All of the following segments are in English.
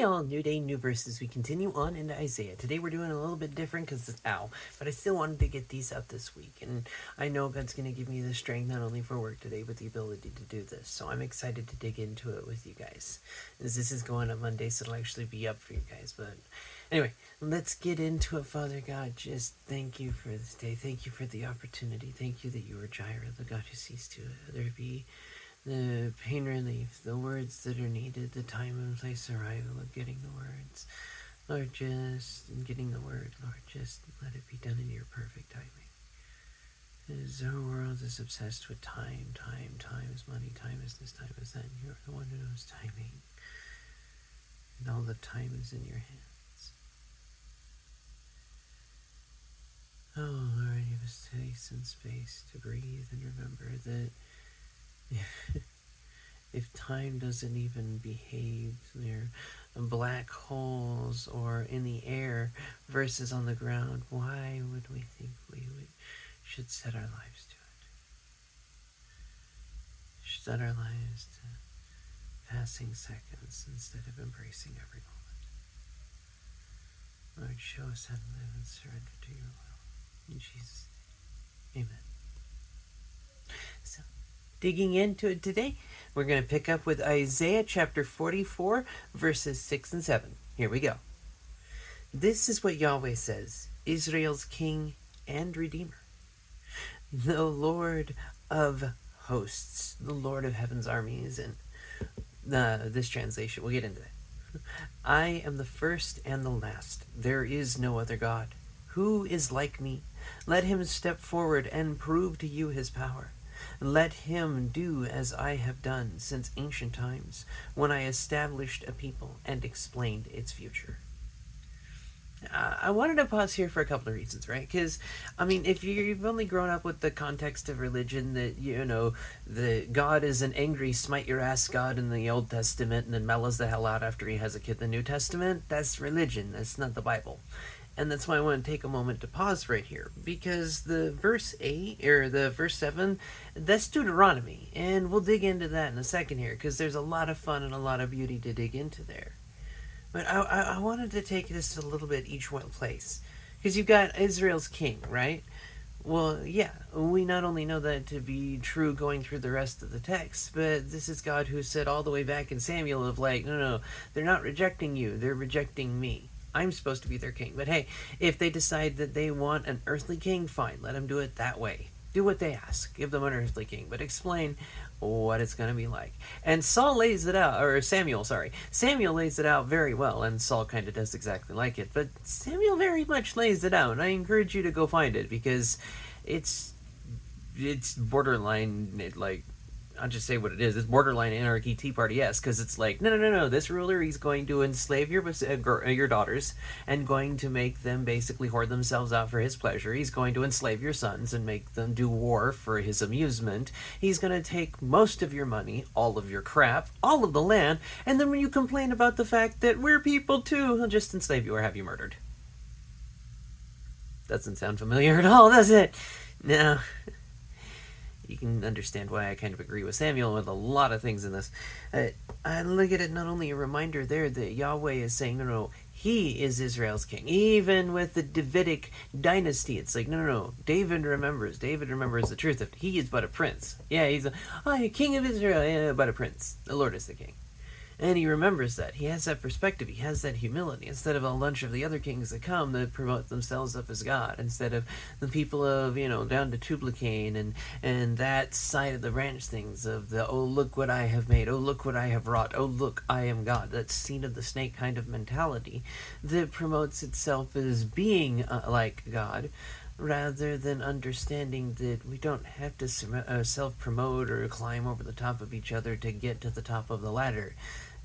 all, new day, new verses. We continue on into Isaiah. Today we're doing a little bit different because it's but I still wanted to get these out this week. And I know God's going to give me the strength not only for work today, but the ability to do this. So I'm excited to dig into it with you guys. As this is going up Monday, so it'll actually be up for you guys. But anyway, let's get into it, Father God. Just thank you for this day. Thank you for the opportunity. Thank you that you are Jireh, the God who sees to it. There be the pain relief, the words that are needed, the time and place arrival of getting the words. Lord, just in getting the word, Lord, just let it be done in your perfect timing. As our world is obsessed with time is money, time is this, time is that, and you're the one who knows timing. And all the time is in your hands. Oh, Lord, give us space and space to breathe and remember that if time doesn't even behave near black holes or in the air versus on the ground, why would we think should set our lives to it? Set our lives to passing seconds instead of embracing every moment. Lord, show us how to live and surrender to your will. In Jesus' name, amen. So, digging into it today, we're going to pick up with Isaiah chapter 44, verses 6 and 7. Here we go. This is what Yahweh says, Israel's King and Redeemer, the Lord of hosts, the Lord of heaven's armies, and this translation, we'll get into that. I am the first and the last. There is no other God. Who is like me? Let him step forward and prove to you his power. Let him do as I have done since ancient times, when I established a people and explained its future. I wanted to pause here for a couple of reasons, right? Because, I mean, if you've only grown up with the context of religion that, you know, the God is an angry smite your ass God in the Old Testament and then mellows the hell out after he has a kid in the New Testament, that's religion. That's not the Bible. And that's why I want to take a moment to pause right here, because the verse 8, or the verse 7, that's Deuteronomy, and we'll dig into that in a second here, because there's a lot of fun and a lot of beauty to dig into there. But I wanted to take this a little bit each one place, because you've got Israel's king, right? Well, yeah, we not only know that to be true going through the rest of the text, but this is God who said all the way back in Samuel of like, no, they're not rejecting you, they're rejecting me. I'm supposed to be their king. But hey, if they decide that they want an earthly king, fine, let them do it that way. Do what they ask. Give them an earthly king, but explain what it's going to be like. And Samuel lays it out very well, and Saul kind of does exactly like it. But Samuel very much lays it out, and I encourage you to go find it, because it's borderline, I'll just say what it is. It's borderline anarchy Tea Party-esque, because it's like, no. This ruler, he's going to enslave your daughters and going to make them basically whore themselves out for his pleasure. He's going to enslave your sons and make them do war for his amusement. He's going to take most of your money, all of your crap, all of the land, and then when you complain about the fact that we're people too, he'll just enslave you or have you murdered. Doesn't sound familiar at all, does it? No. You can understand why I kind of agree with Samuel with a lot of things in this. I look at it not only a reminder there that Yahweh is saying, no, he is Israel's king. Even with the Davidic dynasty, it's like, no. David remembers the truth of it. He is but a prince. Yeah, he's a king of Israel, yeah, but a prince. The Lord is the king. And he remembers that. He has that perspective. He has that humility. Instead of a bunch of the other kings that come that promote themselves up as God. Instead of the people of, down to Tubal-Cain and that side of the ranch things of the, oh, look what I have made. Oh, look what I have wrought. Oh, look, I am God. That seed of the snake kind of mentality that promotes itself as being like God, rather than understanding that we don't have to self-promote or climb over the top of each other to get to the top of the ladder.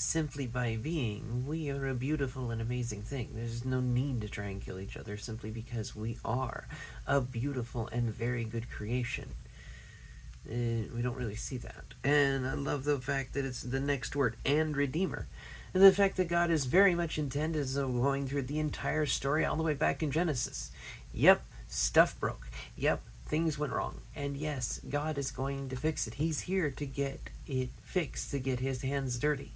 Simply by being, we are a beautiful and amazing thing. There's no need to try and kill each other simply because we are a beautiful and very good creation. We don't really see that. And I love the fact that it's the next word, and Redeemer. And the fact that God is very much intended as going through the entire story all the way back in Genesis. Yep, stuff broke. Yep, things went wrong. And yes, God is going to fix it. He's here to get it fixed, to get his hands dirty.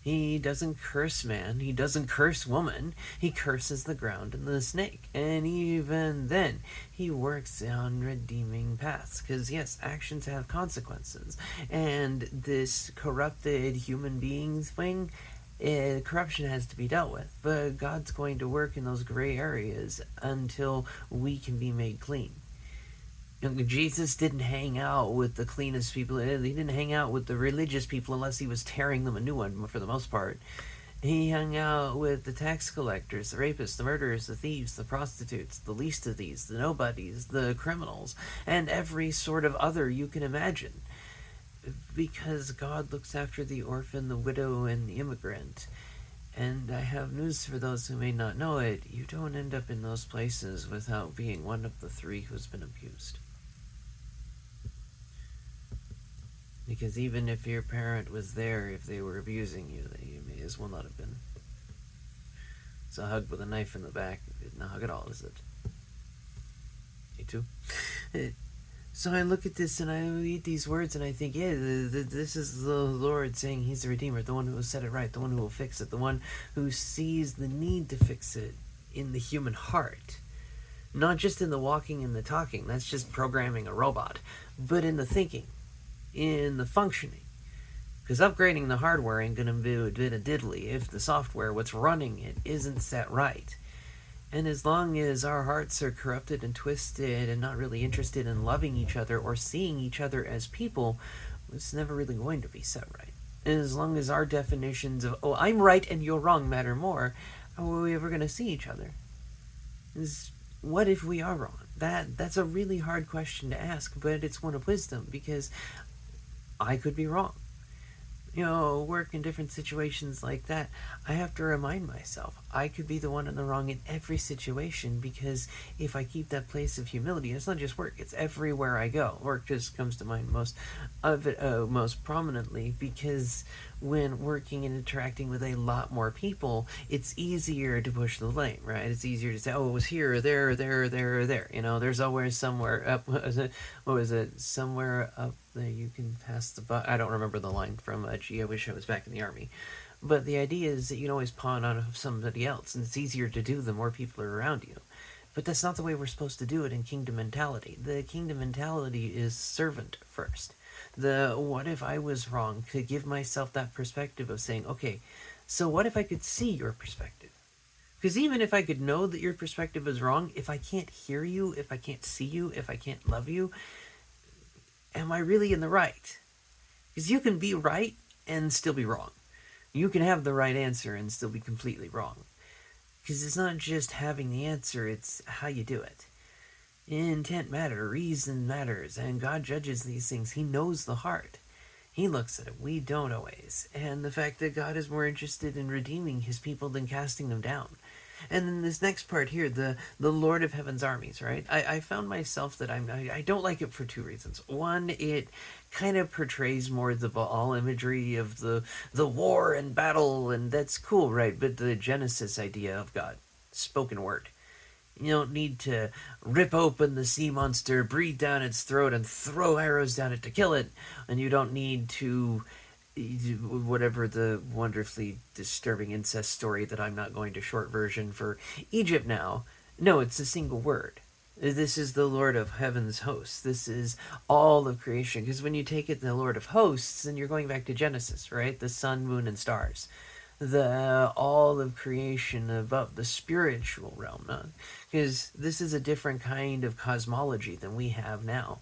He doesn't curse man. He doesn't curse woman. He curses the ground and the snake. And even then, he works on redeeming paths. Because, yes, actions have consequences. And this corrupted human being thing, corruption has to be dealt with. But God's going to work in those gray areas until we can be made clean. Jesus didn't hang out with the cleanest people. He didn't hang out with the religious people unless he was tearing them a new one, for the most part. He hung out with the tax collectors, the rapists, the murderers, the thieves, the prostitutes, the least of these, the nobodies, the criminals, and every sort of other you can imagine. Because God looks after the orphan, the widow, and the immigrant. And I have news for those who may not know it. You don't end up in those places without being one of the three who's been abused. Because even if your parent was there, if they were abusing you, they may as well not have been. It's a hug with a knife in the back. Not a hug at all, is it? Me too. So I look at this and I read these words and I think, yeah, this is the Lord saying he's the Redeemer, the one who will set it right, the one who will fix it, the one who sees the need to fix it in the human heart. Not just in the walking and the talking, that's just programming a robot, but in the thinking, in the functioning. Because upgrading the hardware ain't going to be a bit of diddly if the software, what's running it, isn't set right. And as long as our hearts are corrupted and twisted and not really interested in loving each other or seeing each other as people, it's never really going to be set right. And as long as our definitions of, oh, I'm right and you're wrong matter more, how are we ever going to see each other? What if we are wrong? That's a really hard question to ask, but it's one of wisdom, because I could be wrong. Work in different situations like that, I have to remind myself I could be the one in the wrong in every situation, because if I keep that place of humility, it's not just work, it's everywhere I go. Work just comes to mind most prominently, because when working and interacting with a lot more people, it's easier to push the blame, right? It's easier to say, oh, it was here, there. There's always somewhere up, somewhere up there you can pass the buck. I don't remember the line from gee, I wish I was back in the army. But the idea is that you can always pawn on somebody else, and it's easier to do the more people are around you. But that's not the way we're supposed to do it in kingdom mentality. The kingdom mentality is servant first. The what if I was wrong, to give myself that perspective of saying, okay, so what if I could see your perspective? Because even if I could know that your perspective is wrong, if I can't hear you, if I can't see you, if I can't love you, am I really in the right? Because you can be right and still be wrong. You can have the right answer and still be completely wrong. Because it's not just having the answer, it's how you do it. Intent matters, reason matters, and God judges these things. He knows the heart. He looks at it. We don't always. And the fact that God is more interested in redeeming his people than casting them down. And then this next part here, the Lord of Heaven's armies, right? I found myself that I don't like it for two reasons. One, it kind of portrays more the Baal imagery of the war and battle, and that's cool, right? But the Genesis idea of God, spoken word. You don't need to rip open the sea monster, breathe down its throat, and throw arrows down it to kill it. And you don't need to, whatever the wonderfully disturbing incest story that I'm not going to short version for Egypt now. No, it's a single word. This is the Lord of Heaven's hosts. This is all of creation. Because when you take it the Lord of hosts, then you're going back to Genesis, right? The sun, moon, and stars. The all of creation above the spiritual realm, because this is a different kind of cosmology than we have now.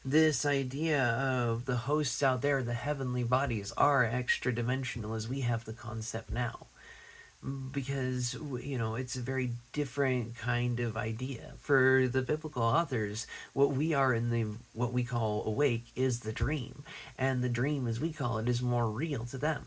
This idea of the hosts out there, the heavenly bodies, are extra dimensional as we have the concept now, because it's a very different kind of idea. For the biblical authors, what we are in what we call awake is the dream, and the dream, as we call it, is more real to them.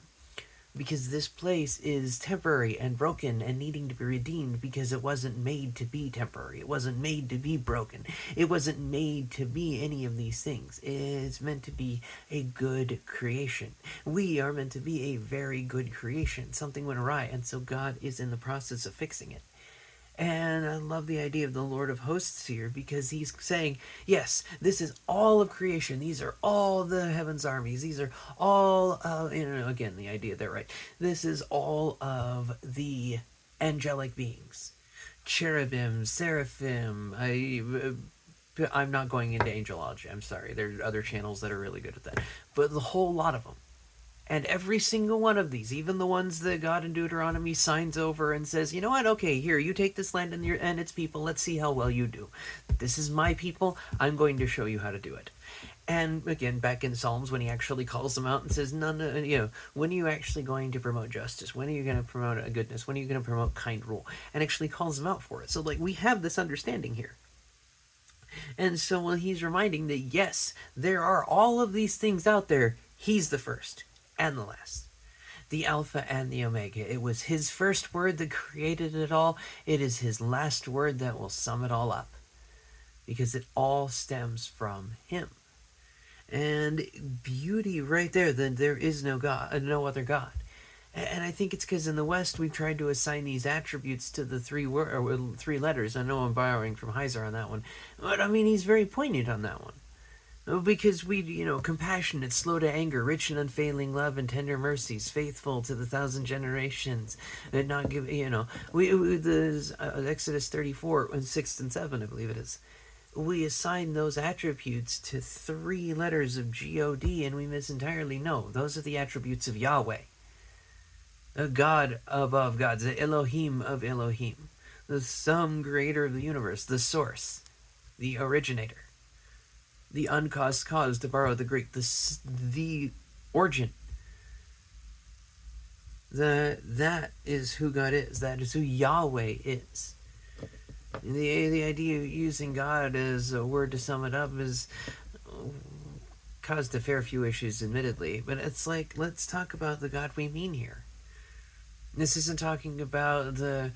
Because this place is temporary and broken and needing to be redeemed, because it wasn't made to be temporary. It wasn't made to be broken. It wasn't made to be any of these things. It's meant to be a good creation. We are meant to be a very good creation. Something went awry, and so God is in the process of fixing it. And I love the idea of the Lord of Hosts here, because he's saying, yes, this is all of creation. These are all the heavens armies. These are all, again, the idea there, right? This is all of the angelic beings. Cherubim, seraphim. I'm not going into angelology. I'm sorry. There are other channels that are really good at that. But the whole lot of them. And every single one of these, even the ones that God in Deuteronomy signs over and says, you know what, okay, here, you take this land and its people, let's see how well you do. This is my people, I'm going to show you how to do it. And again, back in Psalms, when he actually calls them out and says, when are you actually going to promote justice? When are you going to promote goodness? When are you going to promote kind rule? And actually calls them out for it. So, we have this understanding here. And so when he's reminding that, yes, there are all of these things out there, he's the first and the last, the Alpha and the Omega. It was his first word that created it all. It is his last word that will sum it all up, because it all stems from him. And beauty right there, then there is no God, no other God. And I think it's because in the West we've tried to assign these attributes to the three letters. I know I'm borrowing from Heiser on that one, but I mean he's very poignant on that one. Because compassionate, slow to anger, rich in unfailing love and tender mercies, faithful to the 1,000 generations, and not give, Exodus 34, and 6 and 7, I believe it is. We assign those attributes to 3 letters of G-O-D, and we miss entirely. No, those are the attributes of Yahweh. The God above gods, the Elohim of Elohim, the sum creator of the universe, the source, the originator. The uncaused cause, to borrow the Greek, the origin. That is who God is. That is who Yahweh is. The idea of using God as a word to sum it up has caused a fair few issues, admittedly. But it's let's talk about the God we mean here. This isn't talking about the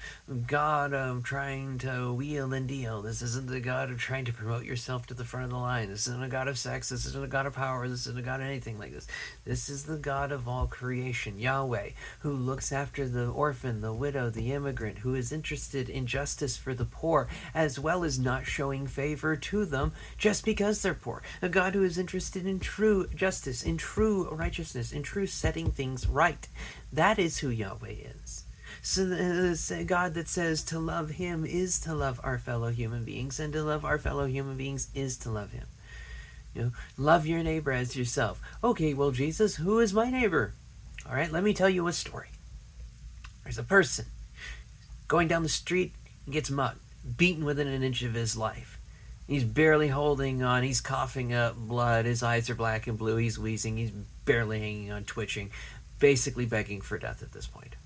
God of trying to wheel and deal. This isn't the God of trying to promote yourself to the front of the line. This isn't a God of sex. This isn't a God of power. This isn't a God of anything like this. This is the God of all creation, Yahweh, who looks after the orphan, the widow, the immigrant, who is interested in justice for the poor, as well as not showing favor to them just because they're poor. A God who is interested in true justice, in true righteousness, in true setting things right. That is who Yahweh is. So the God that says to love him is to love our fellow human beings, and to love our fellow human beings is to love him. Love your neighbor as yourself. Okay, well, Jesus, who is my neighbor? All right, let me tell you a story. There's a person going down the street and gets mugged, beaten within an inch of his life. He's barely holding on. He's coughing up blood. His eyes are black and blue. He's wheezing. He's barely hanging on, twitching, basically begging for death at this point.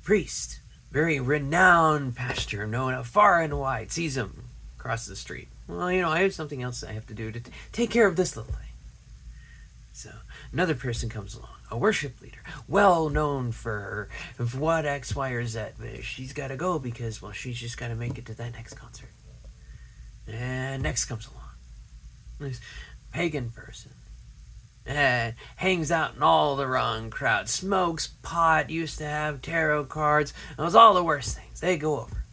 Priest, very renowned pastor, known far and wide, sees him across the street. Well, I have something else I have to do to take care of this little thing. So another person comes along, a worship leader, well known for what X, Y, or Z, but she's got to go because, she's just got to make it to that next concert. And next comes along this pagan person. Hangs out in all the wrong crowds, smokes pot, used to have tarot cards. It was all the worst things. They go over.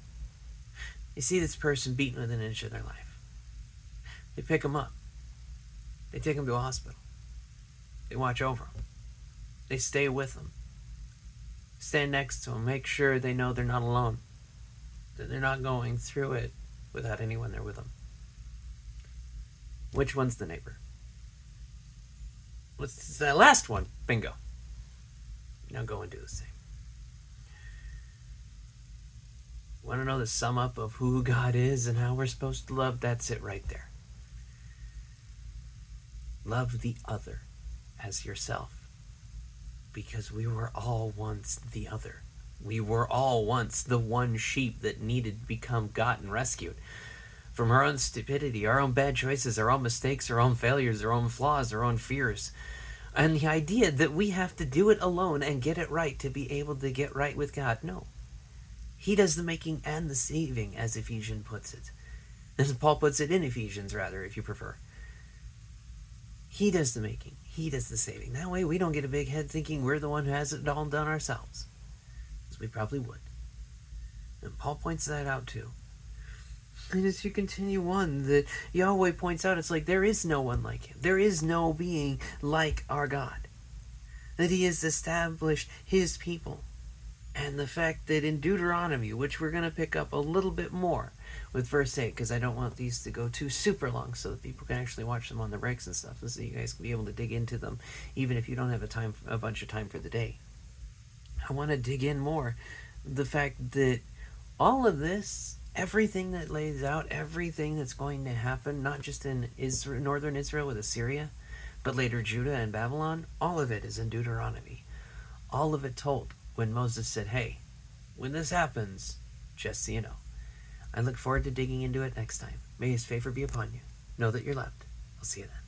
You see this person beaten within an inch of their life. They pick him up. They take him to a hospital. They watch over him. They stay with him. Stand next to him. Make sure they know they're not alone. That they're not going through it without anyone there with them. Which one's the neighbor? What's the last one? Bingo. Now go and do the same. Want to know the sum up of who God is and how we're supposed to love? That's it right there. Love the other as yourself. Because we were all once the other. We were all once the one sheep that needed to become gotten rescued. From our own stupidity, our own bad choices, our own mistakes, our own failures, our own flaws, our own fears. And the idea that we have to do it alone and get it right to be able to get right with God. No. He does the making and the saving, as Ephesians puts it. As Paul puts it in Ephesians, rather, if you prefer. He does the making. He does the saving. That way we don't get a big head thinking we're the one who has it all done ourselves. As we probably would. And Paul points that out too. And as you continue on, that Yahweh points out, it's like there is no one like him. There is no being like our God. That he has established his people. And the fact that in Deuteronomy, which we're going to pick up a little bit more with verse 8, because I don't want these to go too super long so that people can actually watch them on the breaks and stuff, and so you guys can be able to dig into them, even if you don't have a bunch of time for the day. I want to dig in more. The fact that all of this, everything that lays out, everything that's going to happen, not just in Israel, northern Israel with Assyria, but later Judah and Babylon, all of it is in Deuteronomy. All of it told when Moses said, hey, when this happens, just so you know. I look forward to digging into it next time. May his favor be upon you. Know that you're loved. I'll see you then.